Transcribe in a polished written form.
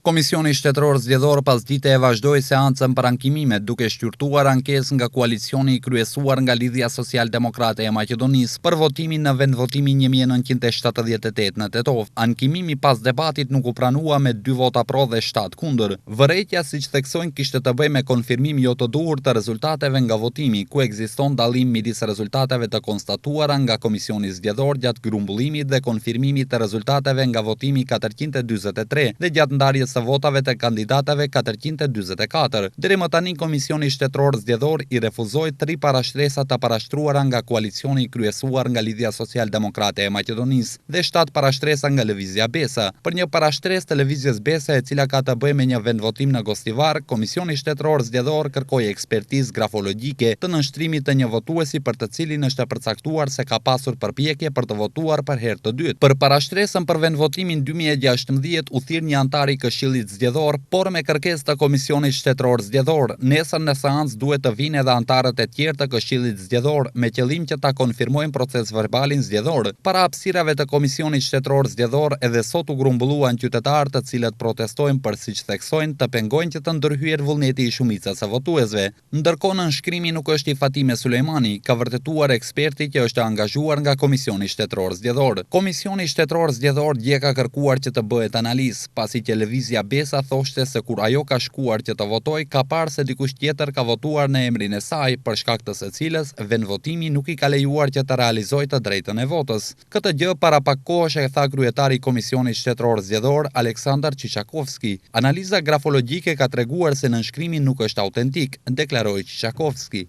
Komisioni Shtetëror Zgjedhor pasdite e vazhdoi seancën për ankimime, duke shqyrtuar ankesë nga koalicioni i kryesuar nga Lidhja Social-Demokrate e Maqedonisë për votimin në vendvotimin 1978 në Tetov. Ankimimi pas debatit nuk u pranua me 2 vota pro dhe 7 kundër. Vërejtja, siç theksojnë, kishte të bëjë me konfirmim jo të duhur të rezultateve nga votimi, ku ekziston dallim midis rezultateve të konstatuara nga Komisioni Zgjedhor gjatë grumbullimit dhe konfirmimit të rezultateve nga votimi 443 dhe gjatë ndarjes së votave të kandidatave 444. Deri më tani Komisioni Shtetëror Zgjedhor i refuzoi 3 parashtresat të parashtruara nga koalicioni i kryesuar nga Lidhja Social-Demokrate e Maqedonisë dhe 7 parashtresa nga Lëvizja Besa. Për një parashtresë të Lëvizjes Besa, e cila ka të bëjë me një vendvotim në Gostivar, Komisioni Shtetëror Zgjedhor kërkoi ekspertizë grafologjike të nënshtrimit të një votuesi për të cilin është përcaktuar se ka pasur përpjekje për të votuar për herë të dytë. Për parashtresën për vendvotimin 2016 u thirr një antar i Këshillit Zgjedhor, por me kërkesë të Komisionit Shtetëror Zgjedhor. Nesër në seancë duhet të vinë edhe antarët e tjerë të Këshillit Zgjedhor me qëllim që ta konfirmojnë procesverbalin zgjedhor. Para hapësirave të Komisionit Shtetëror Zgjedhor edhe sot u grumbulluan qytetarë të cilët protestojnë për, siç theksojnë, të pengojnë që të ndërhyet vullneti i shumicës së votuesve. Ndërkohë nënshkrimi nuk është i Fatime Sulejmani, ka vërtetuar eksperti që është angazhuar nga Komisioni Shtetëror Zgjedhor. Komisioni Shtetëror Zgjedhor dje ka kërkuar që të bëhet analizë, pasi që Lëvizja Besa thoshte se kur ajo ka shkuar që të votoj, ka parë se dikush tjetër ka votuar në emrin e saj, për shkak të së cilës vendvotimi nuk i ka lejuar që të realizojë të drejtën e votës. Këtë gjë para pak kohësh e tha kryetari i Komisionit Shtetëror Zgjedhor, Aleksandar Qiçakovski. Analiza grafologjike ka treguar se nënshkrimi nuk është autentik, deklaroi Qiçakovski.